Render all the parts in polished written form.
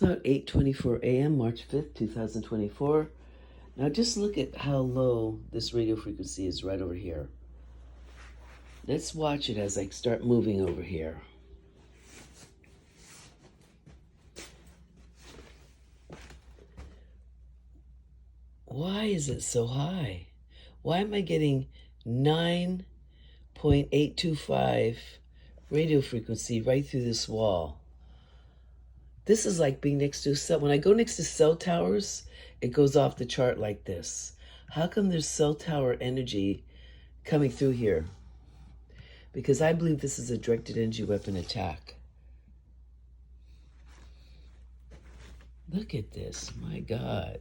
About 8:24 a.m., March 5th, 2024. Now just look at how low this radio frequency is right over here. Let's watch it as I start moving over here. Why is it so high? Why am I getting 9.825 radio frequency right through this wall? This is like being next to a cell. When I go next to cell towers, it goes off the chart like this. How come there's cell tower energy coming through here? Because I believe this is a directed energy weapon attack. Look at this, my God.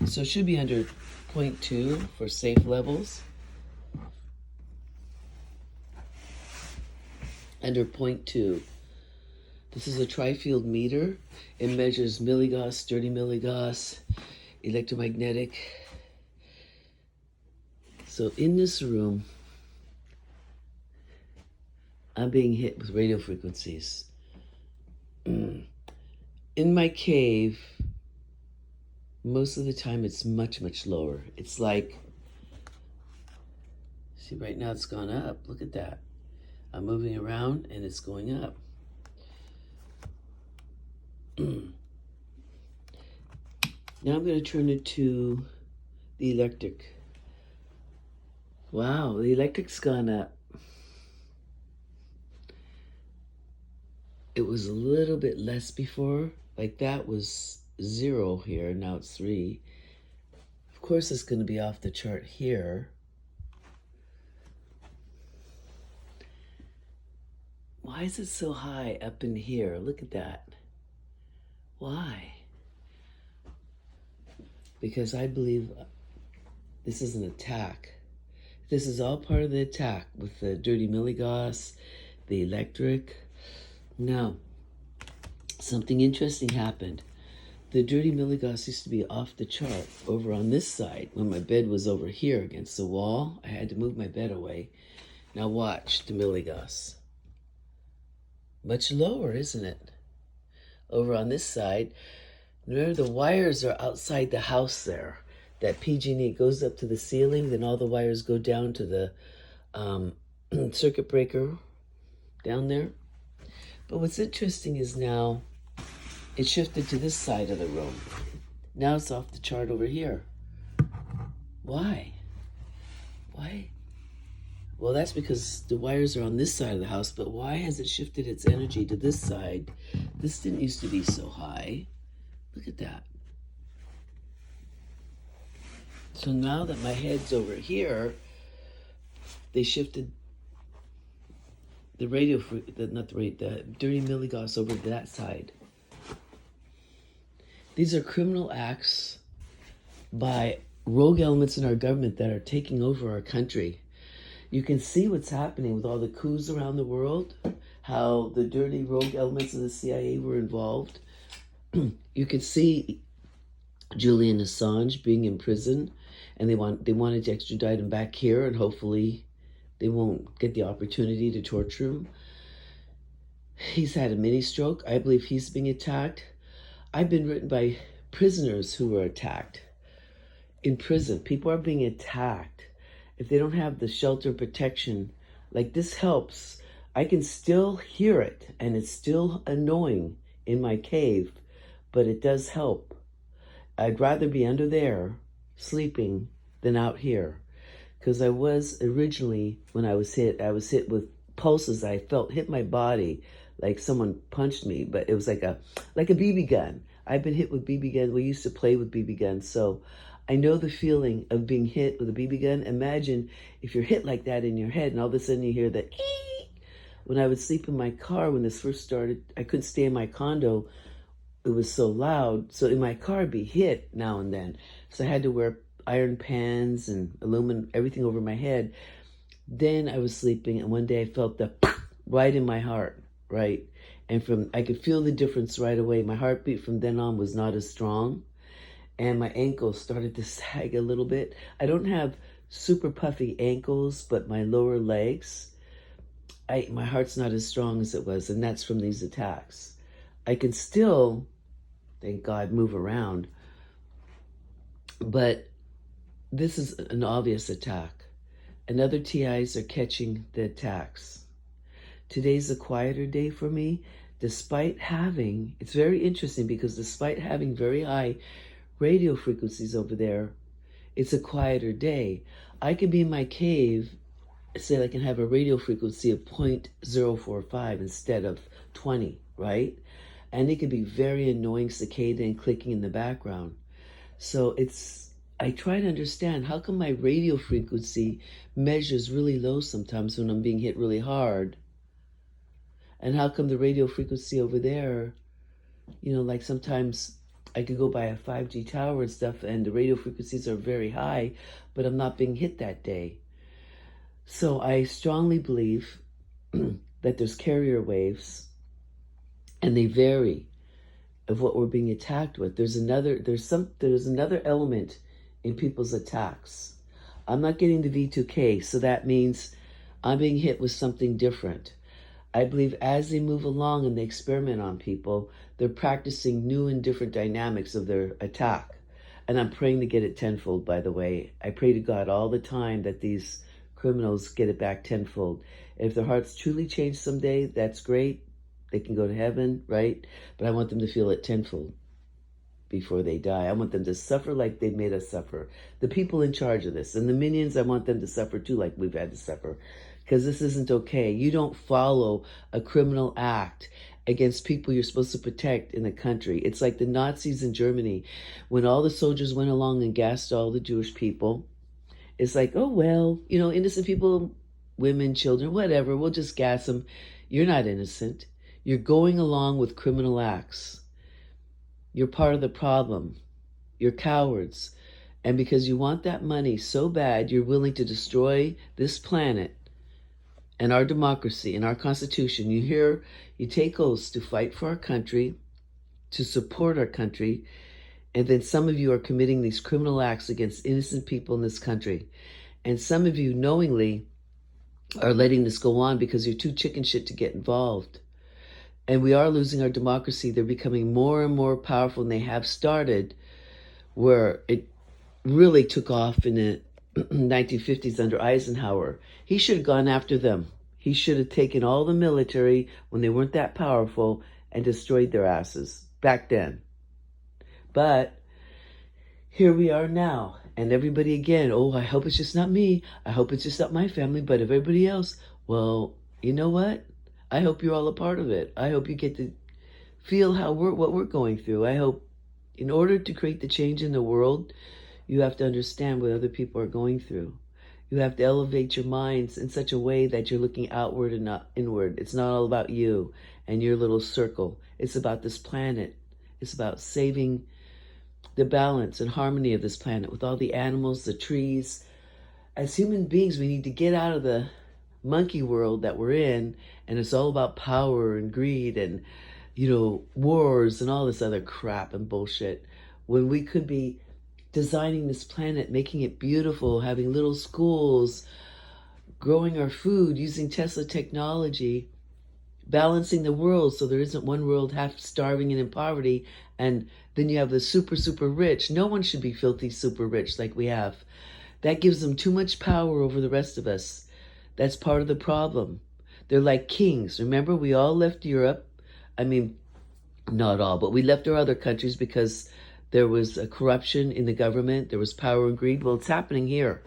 So it should be under 0.2 for safe levels. Under 0.2. This is a tri-field meter. It measures milligauss, 30 milligauss, electromagnetic. So in this room, I'm being hit with radio frequencies. In my cave, most of the time it's much, much lower. It's like, see, right now it's gone up. Look at that. I'm moving around and it's going up. Now I'm going to turn it to the electric. Wow, the electric's gone up. It was a little bit less before. Like that was 0 here, now it's 3. Of course it's going to be off the chart here. Why is it so high up in here? Look at that. Why? Because I believe this is an attack. This is all part of the attack with the dirty milligauss, the electric. Now, something interesting happened. The dirty milligauss used to be off the chart over on this side. When my bed was over here against the wall, I had to move my bed away. Now watch the milligauss. Much lower, isn't it? Over on this side, remember the wires are outside the house there. That PG&E goes up to the ceiling, then all the wires go down to the circuit breaker down there. But what's interesting is now it shifted to this side of the room. Now it's off the chart over here. Why? Why? Well, that's because the wires are on this side of the house, but why has it shifted its energy to this side? This didn't used to be so high. Look at that. So now that my head's over here, they shifted the the dirty milligauss over to that side. These are criminal acts by rogue elements in our government that are taking over our country. You can see what's happening with all the coups around the world, how the dirty rogue elements of the CIA were involved. You could see Julian Assange being in prison, and they wanted to extradite him back here, and hopefully they won't get the opportunity to torture him. He's had a mini stroke. I believe he's being attacked. I've been written by prisoners who were attacked. In prison, people are being attacked. If they don't have the shelter protection, like this helps. I can still hear it, and it's still annoying in my cave, but it does help. I'd rather be under there, sleeping, than out here. Because I was originally, when I was hit with pulses I felt hit my body, like someone punched me, but it was like a BB gun. I've been hit with BB guns. We used to play with BB guns, so I know the feeling of being hit with a BB gun. Imagine if you're hit like that in your head and all of a sudden you hear that eek. When I would sleep in my car when this first started, I couldn't stay in my condo. It was so loud. So in my car, I'd be hit now and then. So I had to wear iron pans and aluminum, everything over my head. Then I was sleeping, and one day I felt the right in my heart, right? And I could feel the difference right away. My heartbeat from then on was not as strong. And my ankles started to sag a little bit. I don't have super puffy ankles, but my lower legs, my heart's not as strong as it was, and that's from these attacks. I can still, thank God, move around. But this is an obvious attack. And other TIs are catching the attacks. Today's a quieter day for me, despite having, it's very interesting because despite having very high radio frequencies over there, it's a quieter day. I could be in my cave, say I can have a radio frequency of 0.045 instead of 20, right? And it could be very annoying cicada and clicking in the background. So I try to understand, how come my radio frequency measures really low sometimes when I'm being hit really hard? And how come the radio frequency over there, like sometimes I could go by a 5G tower and stuff and the radio frequencies are very high, but I'm not being hit that day. So I strongly believe that there's carrier waves and they vary of what we're being attacked with. There's another element in people's attacks. I'm not getting the V2K, so that means I'm being hit with something different. I believe as they move along and they experiment on people, they're practicing new and different dynamics of their attack. And I'm praying to get it tenfold, by the way. I pray to God all the time that these criminals get it back tenfold. And if their hearts truly change someday, that's great. They can go to heaven, right? But I want them to feel it tenfold before they die. I want them to suffer like they made us suffer. The people in charge of this and the minions, I want them to suffer too like we've had to suffer. Because this isn't okay. You don't follow a criminal act against people you're supposed to protect in a country. It's like the Nazis in Germany. When all the soldiers went along and gassed all the Jewish people, it's like, oh, well, innocent people, women, children, whatever, we'll just gas them. You're not innocent. You're going along with criminal acts. You're part of the problem. You're cowards. And because you want that money so bad, you're willing to destroy this planet and our democracy and our Constitution. You take oaths to fight for our country, to support our country, and then some of you are committing these criminal acts against innocent people in this country. And some of you knowingly are letting this go on because you're too chicken shit to get involved. And we are losing our democracy. They're becoming more and more powerful, and they have started, where it really took off in the 1950s under Eisenhower. He should have gone after them. He should have taken all the military when they weren't that powerful and destroyed their asses back then. But here we are now. And everybody again, oh, I hope it's just not me. I hope it's just not my family, but everybody else. Well, you know what? I hope you're all a part of it. I hope you get to feel what we're going through. I hope in order to create the change in the world, you have to understand what other people are going through. You have to elevate your minds in such a way that you're looking outward and not inward. It's not all about you and your little circle. It's about this planet. It's about saving the balance and harmony of this planet with all the animals, the trees. As human beings, we need to get out of the monkey world that we're in, and it's all about power and greed and, wars and all this other crap and bullshit, when we could be designing this planet, making it beautiful, having little schools, growing our food, using Tesla technology, balancing the world so there isn't one world half starving and in poverty, and then you have the super, super rich. No one should be filthy super rich like we have. That gives them too much power over the rest of us. That's part of the problem. They're like kings. Remember, we all left Europe. I mean, not all, but we left our other countries because there was a corruption in the government. There was power and greed. Well, it's happening here.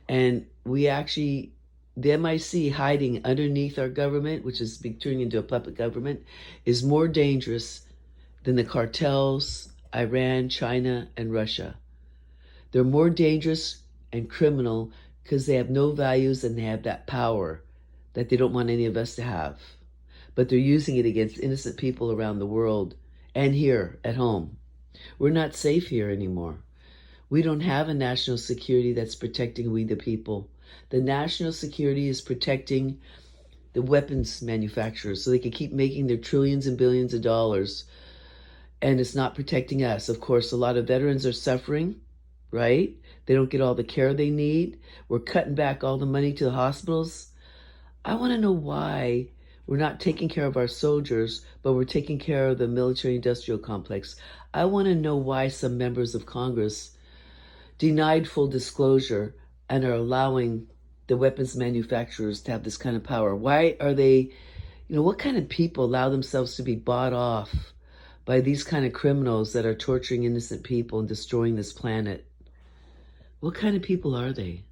And we actually, the MIC hiding underneath our government, which is turning into a puppet government, is more dangerous than the cartels, Iran, China, and Russia. They're more dangerous and criminal because they have no values and they have that power that they don't want any of us to have. But they're using it against innocent people around the world and here at home. We're not safe here anymore. We don't have a national security that's protecting we the people. The national security is protecting the weapons manufacturers so they can keep making their trillions and billions of dollars. And it's not protecting us. Of course, a lot of veterans are suffering, right? They don't get all the care they need. We're cutting back all the money to the hospitals. I want to know why We're not taking care of our soldiers, but we're taking care of the military-industrial complex. I want to know why some members of Congress denied full disclosure and are allowing the weapons manufacturers to have this kind of power. Why are they, what kind of people allow themselves to be bought off by these kind of criminals that are torturing innocent people and destroying this planet? What kind of people are they?